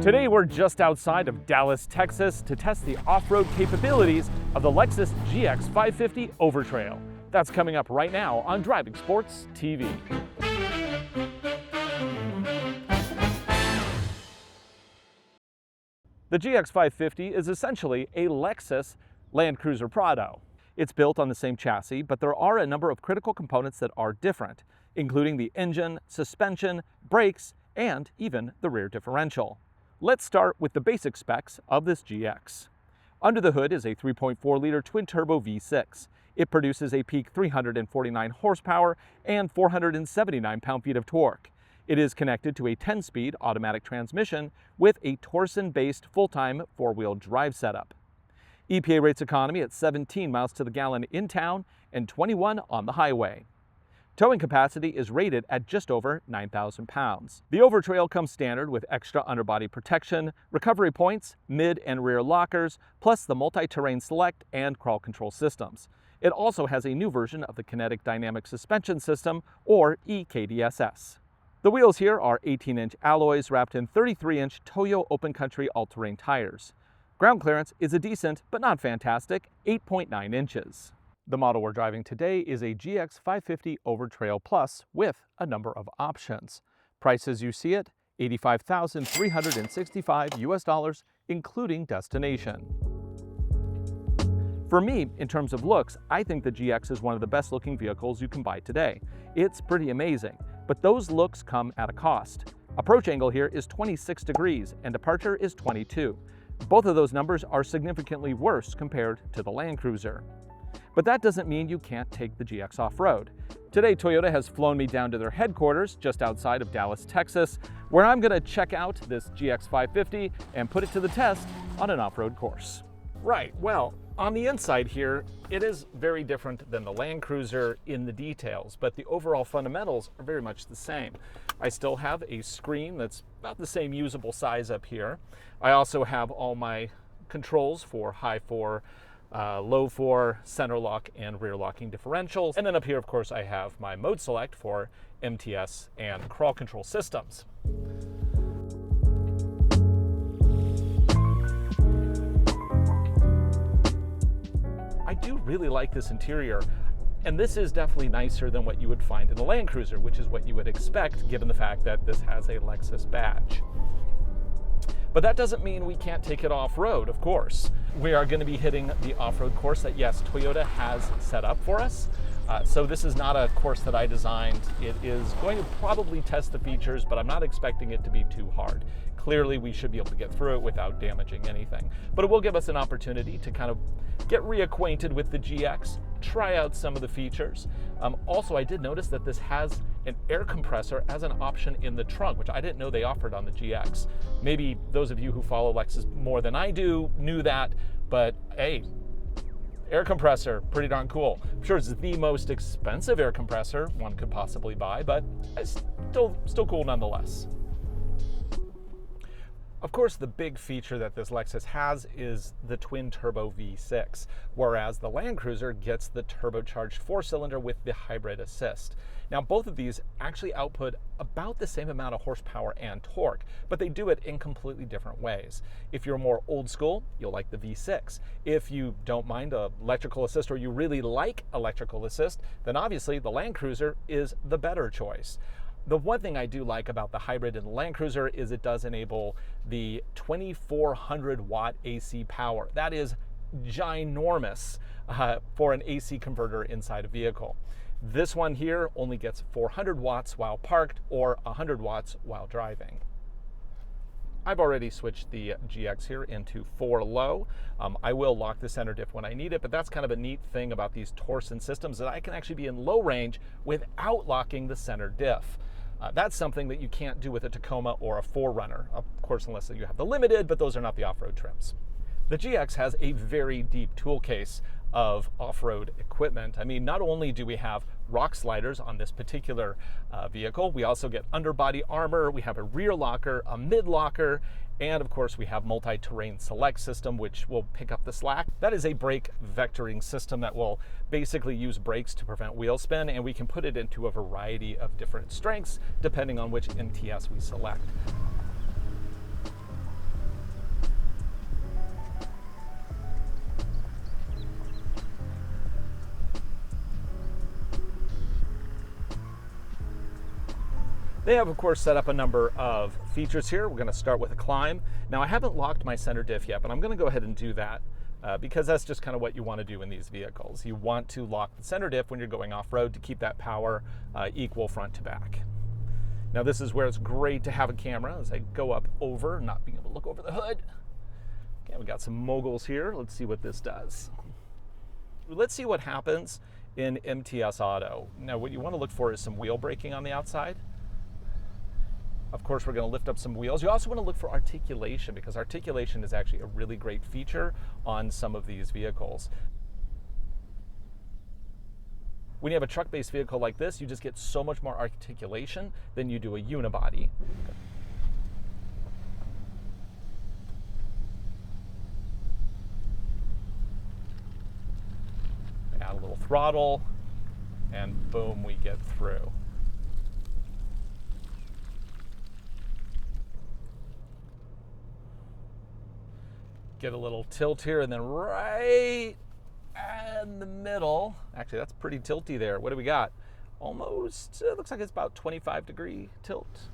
Today we're just outside of Dallas, Texas to test the off-road capabilities of the Lexus GX 550 Overtrail. That's coming up right now on Driving Sports TV. The GX 550 is essentially a Lexus Land Cruiser Prado. It's built on the same chassis, but there are a number of critical components that are different, including the engine, suspension, brakes, and even the rear differential. Let's start with the basic specs of this GX. Under the hood is a 3.4-liter twin-turbo V6. It produces a peak 349 horsepower and 479 pound-feet of torque. It is connected to a 10-speed automatic transmission with a Torsen-based full-time four-wheel drive setup. EPA rates economy at 17 miles to the gallon in town and 21 on the highway. Towing capacity is rated at just over 9,000 pounds. The Overtrail comes standard with extra underbody protection, recovery points, mid and rear lockers, plus the multi-terrain select and crawl control systems. It also has a new version of the Kinetic Dynamic Suspension System, or EKDSS. The wheels here are 18-inch alloys wrapped in 33-inch Toyo Open Country all-terrain tires. Ground clearance is a decent, but not fantastic, 8.9 inches. The model we're driving today is a GX 550 Overtrail Plus with a number of options. Price as you see it, $85,365 US, including destination. For me, in terms of looks, I think the GX is one of the best looking vehicles you can buy today. It's pretty amazing, but those looks come at a cost. Approach angle here is 26 degrees and departure is 22. Both of those numbers are significantly worse compared to the Land Cruiser. But that doesn't mean you can't take the GX off-road. Today, Toyota has flown me down to their headquarters just outside of Dallas, Texas, where I'm going to check out this GX 550 and put it to the test on an off-road course. Right, well, on the inside here, it is very different than the Land Cruiser in the details, but the overall fundamentals are very much the same. I still have a screen that's about the same usable size up here. I also have all my controls for high 4, low 4, center lock, and rear locking differentials. And then up here, of course, I have my mode select for MTS and crawl control systems. I do really like this interior, and this is definitely nicer than what you would find in the Land Cruiser, which is what you would expect given the fact that this has a Lexus badge. But that doesn't mean we can't take it off-road, of course. We are going to be hitting the off-road course that, yes, Toyota has set up for us. So this is not a course that I designed. It is going to probably test the features, but I'm not expecting it to be too hard. Clearly, we should be able to get through it without damaging anything. But it will give us an opportunity to kind of get reacquainted with the GX, try out some of the features. Also, I did notice that this has an air compressor as an option in the trunk, which I didn't know they offered on the GX. Maybe those of you who follow Lexus more than I do knew that, but hey, air compressor, pretty darn cool. I'm sure it's the most expensive air compressor one could possibly buy, but it's still cool nonetheless. Of course, the big feature that this Lexus has is the twin-turbo V6, whereas the Land Cruiser gets the turbocharged 4-cylinder with the hybrid assist. Now, both of these actually output about the same amount of horsepower and torque, but they do it in completely different ways. If you're more old school, you'll like the V6. If you don't mind electrical assist, or you really like electrical assist, then obviously the Land Cruiser is the better choice. The one thing I do like about the hybrid in the Land Cruiser is it does enable the 2400 watt AC power. That is ginormous for an AC converter inside a vehicle. This one here only gets 400 watts while parked or 100 watts while driving. I've already switched the GX here into 4 low. I will lock the center diff when I need it, but that's kind of a neat thing about these Torsen systems, that I can actually be in low range without locking the center diff. That's something that you can't do with a Tacoma or a 4Runner, of course, unless you have the Limited, but those are not the off-road trims. The GX has a very deep tool case of off-road equipment. I mean, not only do we have rock sliders on this particular vehicle, we also get underbody armor, we have a rear locker, a mid locker, and of course we have multi-terrain select system, which will pick up the slack. That is a brake vectoring system that will basically use brakes to prevent wheel spin, and we can put it into a variety of different strengths depending on which MTS we select. They have, of course, set up a number of features here. We're going to start with a climb. Now, I haven't locked my center diff yet, but I'm going to go ahead and do that because that's just kind of what you want to do in these vehicles. You want to lock the center diff when you're going off-road to keep that power equal front to back. Now, this is where it's great to have a camera as I go up over, not being able to look over the hood. Okay, we got some moguls here. Let's see what this does. Let's see what happens in MTS Auto. Now, what you want to look for is some wheel braking on the outside. Of course, we're going to lift up some wheels. You also want to look for articulation because articulation is actually a really great feature on some of these vehicles. When you have a truck-based vehicle like this, you just get so much more articulation than you do a unibody. Add a little throttle, and boom, we get through. Get a little tilt here, and then right in the middle, actually that's pretty tilty there. What do we got? Almost, it looks like it's about 25-degree tilt.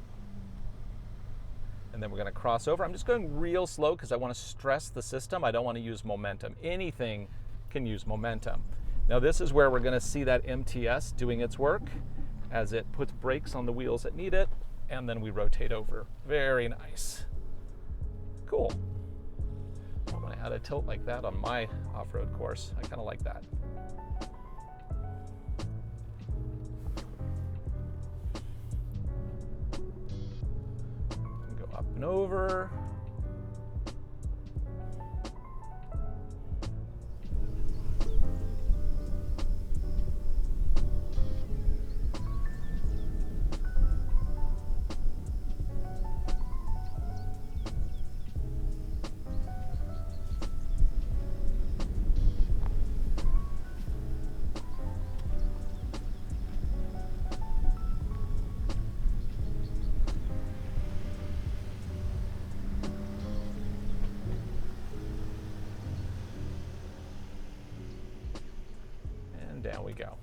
And then we're going to cross over. I'm just going real slow because I want to stress the system. I don't want to use momentum. Anything can use momentum. Now this is where we're going to see that MTS doing its work as it puts brakes on the wheels that need it, and then we rotate over. Very nice. Cool. I'm going to add a tilt like that on my off-road course. I kind of like that. Go up and over. Down we go.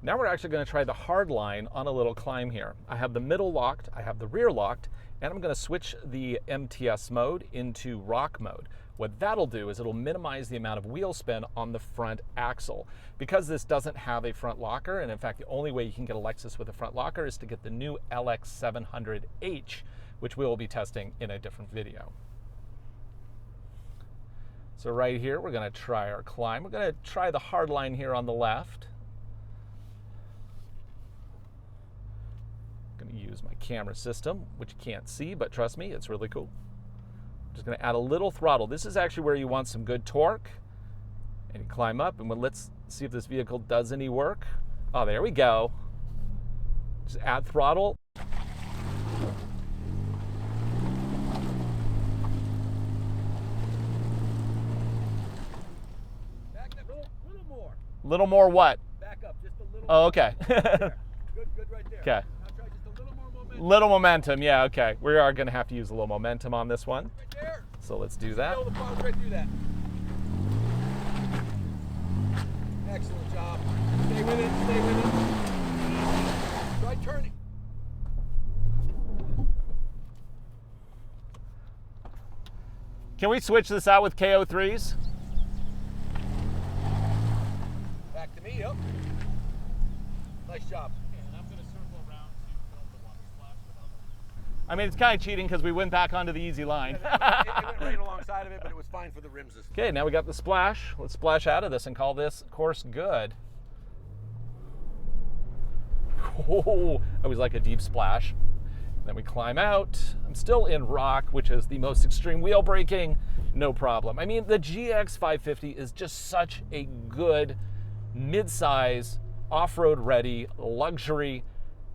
Now we're actually going to try the hard line on a little climb here. I have the middle locked, I have the rear locked, and I'm going to switch the MTS mode into rock mode. What that'll do is it'll minimize the amount of wheel spin on the front axle. Because this doesn't have a front locker, and in fact the only way you can get a Lexus with a front locker is to get the new LX700H, which we will be testing in a different video. So right here, we're going to try our climb. We're going to try the hard line here on the left. I'm going to use my camera system, which you can't see, but trust me, it's really cool. I'm just going to add a little throttle. This is actually where you want some good torque. And you climb up, and let's see if this vehicle does any work. Oh, there we go. Just add throttle. Little more what? Back up just a little. Oh, okay. Good right there. Okay. Now try just a little more momentum. Little momentum, yeah, okay. We are going to have to use a little momentum on this one. Right there. So let's do that. Feel the plows right through that. Excellent job. Stay with it, stay with it. Try turning. Can we switch this out with KO3s? Back to me, yep. Nice job. And I'm going to circle around to film the water splash without. I mean, it's kind of cheating because we went back onto the easy line. It went right alongside of it, but it was fine for the rims. Okay, now we got the splash. Let's splash out of this and call this course good. Oh, I always like a deep splash. Then we climb out. I'm still in rock, which is the most extreme wheel braking. No problem. I mean, the GX 550 is just such a good mid-size, off-road ready, luxury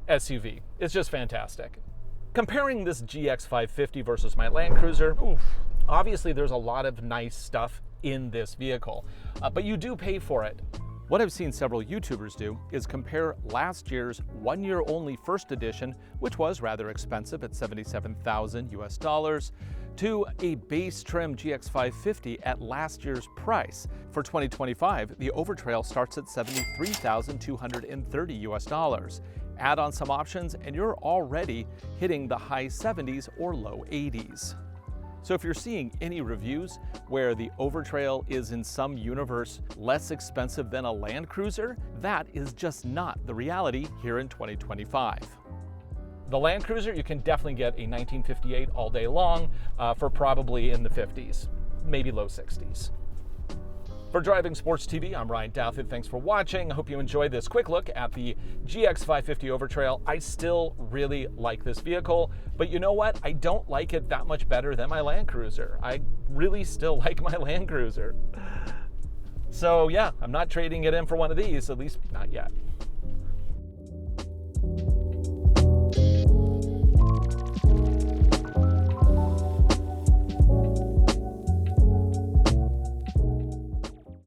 SUV. It's just fantastic. Comparing this GX 550 versus my Land Cruiser, obviously there's a lot of nice stuff in this vehicle, but you do pay for it. What I've seen several YouTubers do is compare last year's one-year-only first edition, which was rather expensive at $77,000 US, to a base trim GX 550 at last year's price. For 2025, the Overtrail starts at $73,230 US. Add on some options and you're already hitting the high 70s or low 80s. So if you're seeing any reviews where the Overtrail is in some universe less expensive than a Land Cruiser, that is just not the reality here in 2025. The Land Cruiser, you can definitely get a 1958 all day long for probably in the 50s, maybe low 60s. For Driving Sports TV, I'm Ryan Douthit. Thanks for watching. I hope you enjoyed this quick look at the GX 550 Overtrail. I still really like this vehicle, but you know what? I don't like it that much better than my Land Cruiser. I really still like my Land Cruiser. So yeah, I'm not trading it in for one of these, at least not yet.